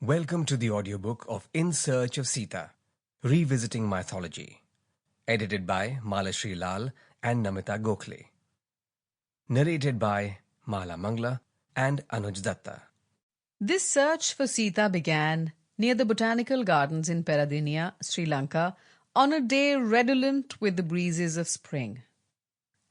Welcome to the audiobook of In Search of Sita, Revisiting Mythology, edited by Malashri Lal and Namita Gokhale. Narrated by Mangla and Anuj Datta. This search for Sita began near the botanical gardens in Peradeniya, Sri Lanka, on a day redolent with the breezes of spring.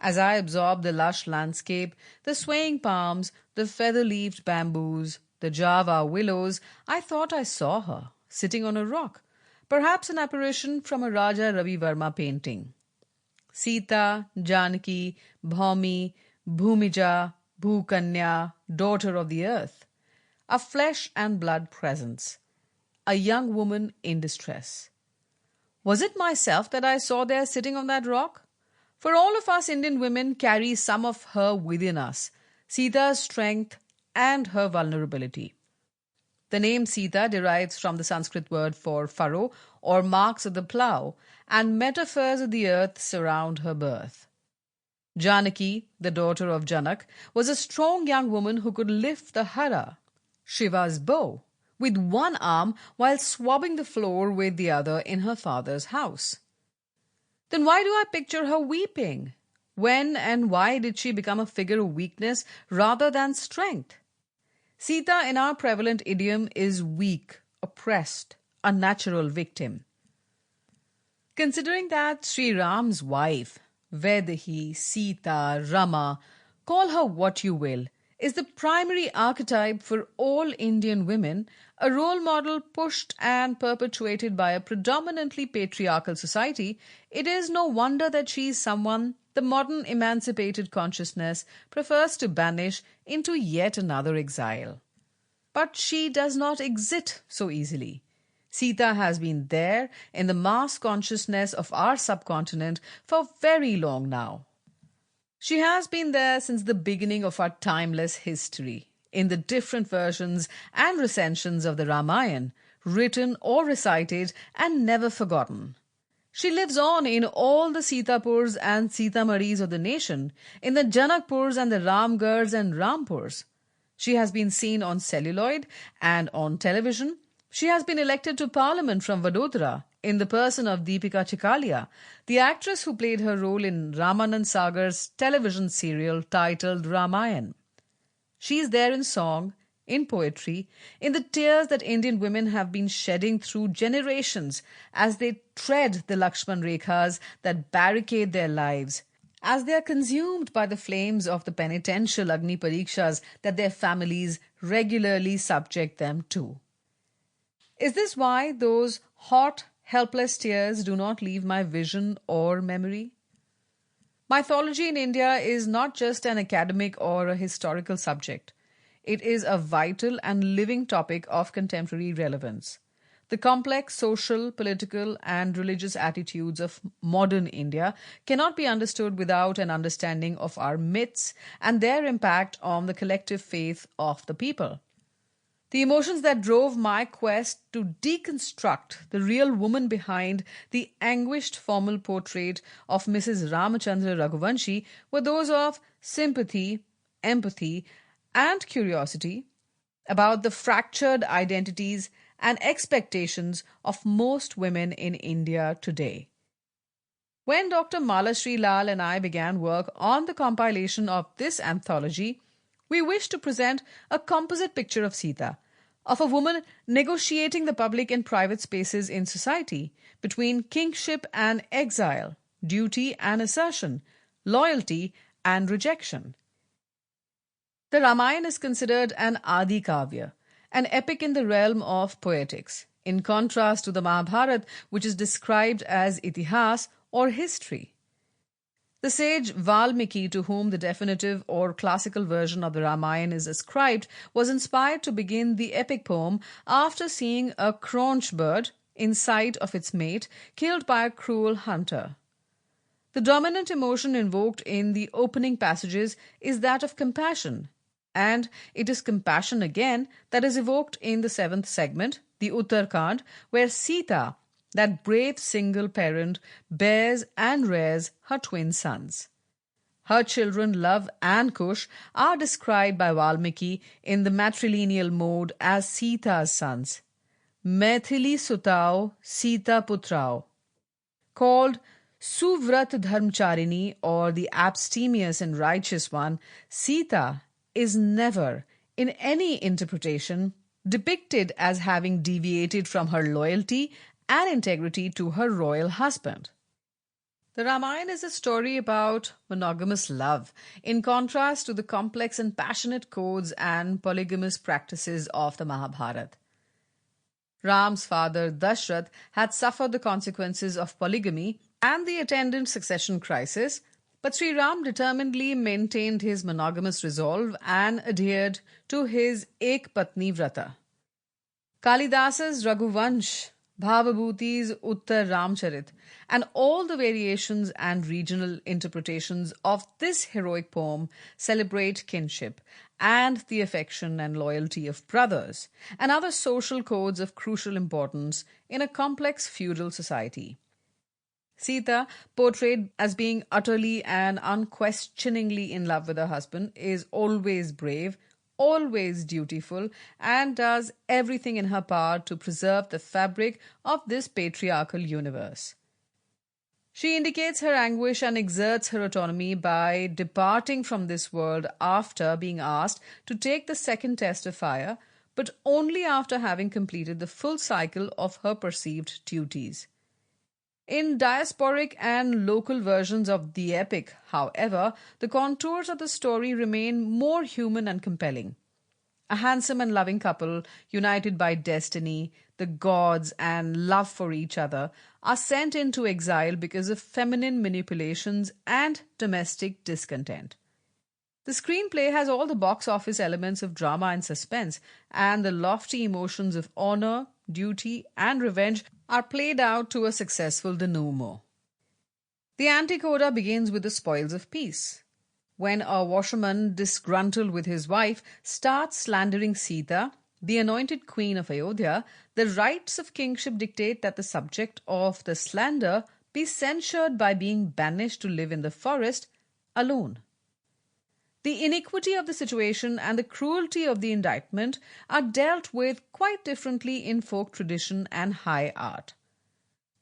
As I absorbed the lush landscape, the swaying palms, the feather-leaved bamboos, the Java willows, I thought I saw her, sitting on a rock, perhaps an apparition from a Raja Ravi Verma painting. Sita, Janaki, Bhaumi, Bhumija, Bhukanya, daughter of the earth, a flesh and blood presence, a young woman in distress. Was it myself that I saw there sitting on that rock? For all of us Indian women carry some of her within us, Sita's strength and her vulnerability. The name Sita derives from the Sanskrit word for furrow or marks of the plough, and metaphors of the earth surround her birth. Janaki, the daughter of Janak, was a strong young woman who could lift the hara, Shiva's bow, with one arm while swabbing the floor with the other in her father's house. Then why do I picture her weeping? When and why did she become a figure of weakness rather than strength? Sita in our prevalent idiom is weak, oppressed, a natural victim. Considering that Sri Ram's wife, Vaidehi, Sita, Rama, call her what you will, is the primary archetype for all Indian women, a role model pushed and perpetuated by a predominantly patriarchal society, it is no wonder that she is someone the modern emancipated consciousness prefers to banish into yet another exile. But she does not exit so easily. Sita has been there in the mass consciousness of our subcontinent for very long now. She has been there since the beginning of our timeless history, in the different versions and recensions of the Ramayana, written or recited and never forgotten. She lives on in all the Sitapurs and Sitamaris of the nation, in the Janakpurs and the Ramgarhs and Rampurs. She has been seen on celluloid and on television. She has been elected to Parliament from Vadodara in the person of Deepika Chikalia, the actress who played her role in Ramanand Sagar's television serial titled Ramayan. She is there in song, in poetry, in the tears that Indian women have been shedding through generations as they tread the Lakshman Rekhas that barricade their lives, as they are consumed by the flames of the penitential Agni Parikshas that their families regularly subject them to. Is this why those hot, helpless tears do not leave my vision or memory? Mythology in India is not just an academic or a historical subject. It is a vital and living topic of contemporary relevance. The complex social, political, and religious attitudes of modern India cannot be understood without an understanding of our myths and their impact on the collective faith of the people. The emotions that drove my quest to deconstruct the real woman behind the anguished formal portrait of Mrs. Ramachandra Raghuvanshi were those of sympathy, empathy, and curiosity about the fractured identities and expectations of most women in India today. When Dr. Malashri Lal and I began work on the compilation of this anthology, we wished to present a composite picture of Sita, of a woman negotiating the public and private spaces in society between kingship and exile, duty and assertion, loyalty and rejection. The Ramayana is considered an Adi Kavya, an epic in the realm of poetics, in contrast to the Mahabharata, which is described as itihas or history. The sage Valmiki, to whom the definitive or classical version of the Ramayana is ascribed, was inspired to begin the epic poem after seeing a conch bird, in sight of its mate, killed by a cruel hunter. The dominant emotion invoked in the opening passages is that of compassion, and it is compassion again that is evoked in the seventh segment, the Uttarkand, where Sita, that brave single parent, bears and rears her twin sons. Her children Love and Kush are described by Valmiki in the matrilineal mode as Sita's sons. Maithili Sutao Sita Putrao. Called Suvrat Dharmcharini or the abstemious and righteous one, Sita is never, in any interpretation, depicted as having deviated from her loyalty and integrity to her royal husband. The Ramayana is a story about monogamous love, in contrast to the complex and passionate codes and polygamous practices of the Mahabharata. Ram's father, Dashrath, had suffered the consequences of polygamy and the attendant succession crisis, but Sri Ram determinedly maintained his monogamous resolve and adhered to his Ek Patni Vrata. Kalidasa's Raghuvansh, Bhavabhuti's Uttar Ramcharit, and all the variations and regional interpretations of this heroic poem celebrate kinship and the affection and loyalty of brothers and other social codes of crucial importance in a complex feudal society. Sita, portrayed as being utterly and unquestioningly in love with her husband, is always brave, always dutiful, and does everything in her power to preserve the fabric of this patriarchal universe. She indicates her anguish and exerts her autonomy by departing from this world after being asked to take the second test of fire, but only after having completed the full cycle of her perceived duties. In diasporic and local versions of the epic, however, the contours of the story remain more human and compelling. A handsome and loving couple, united by destiny, the gods, and love for each other, are sent into exile because of feminine manipulations and domestic discontent. The screenplay has all the box office elements of drama and suspense, and the lofty emotions of honor, duty, and revenge are played out to a successful denouement. The anticoda begins with the spoils of peace. When a washerman, disgruntled with his wife, starts slandering Sita, the anointed queen of Ayodhya, the rights of kingship dictate that the subject of the slander be censured by being banished to live in the forest alone. The iniquity of the situation and the cruelty of the indictment are dealt with quite differently in folk tradition and high art.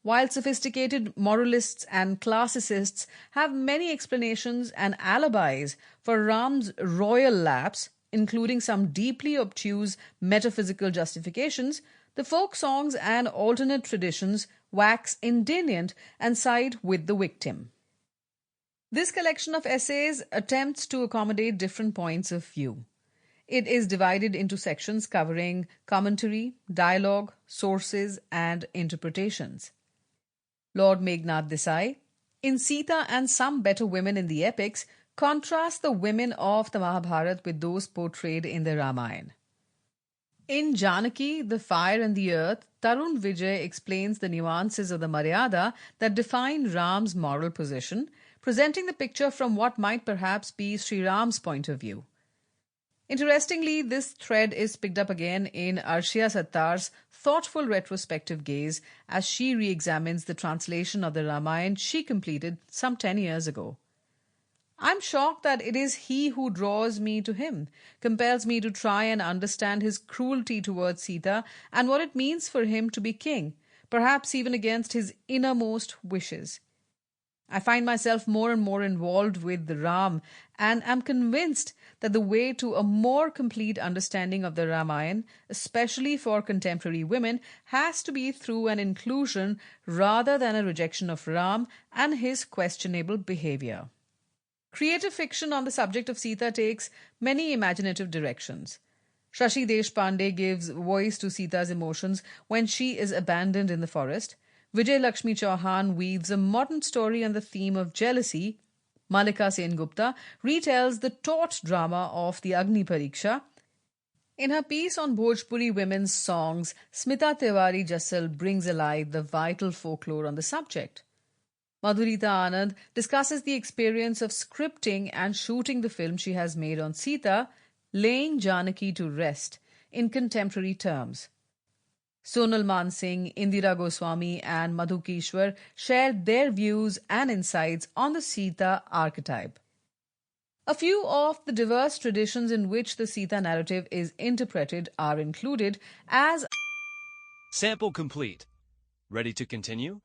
While sophisticated moralists and classicists have many explanations and alibis for Ram's royal lapse, including some deeply obtuse metaphysical justifications, the folk songs and alternate traditions wax indignant and side with the victim. This collection of essays attempts to accommodate different points of view. It is divided into sections covering commentary, dialogue, sources, and interpretations. Lord Meghnad Desai, in Sita and Some Better Women in the Epics, contrasts the women of the Mahabharata with those portrayed in the Ramayana. In Janaki, the Fire and the Earth, Tarun Vijay explains the nuances of the Maryada that define Ram's moral position, presenting the picture from what might perhaps be Sri Ram's point of view. Interestingly, this thread is picked up again in Arshia Sattar's thoughtful retrospective gaze as she re-examines the translation of the Ramayana she completed some 10 years ago. I'm shocked that it is he who draws me to him, compels me to try and understand his cruelty towards Sita and what it means for him to be king, perhaps even against his innermost wishes. I find myself more and more involved with the Ram and am convinced that the way to a more complete understanding of the Ramayana, especially for contemporary women, has to be through an inclusion rather than a rejection of Ram and his questionable behavior. Creative fiction on the subject of Sita takes many imaginative directions. Shashi Deshpande gives voice to Sita's emotions when she is abandoned in the forest. Vijay Lakshmi Chauhan weaves a modern story on the theme of jealousy. Malika Sengupta retells the taut drama of the Agni Pariksha. In her piece on Bhojpuri women's songs, Smita Tiwari Jassal brings alive the vital folklore on the subject. Madhurita Anand discusses the experience of scripting and shooting the film she has made on Sita, laying Janaki to rest, in contemporary terms. Sonal Mansingh, Indira Goswami and Madhu Kishwar shared their views and insights on the Sita archetype. A few of the diverse traditions in which the Sita narrative is interpreted are included as Sample complete. Ready to continue?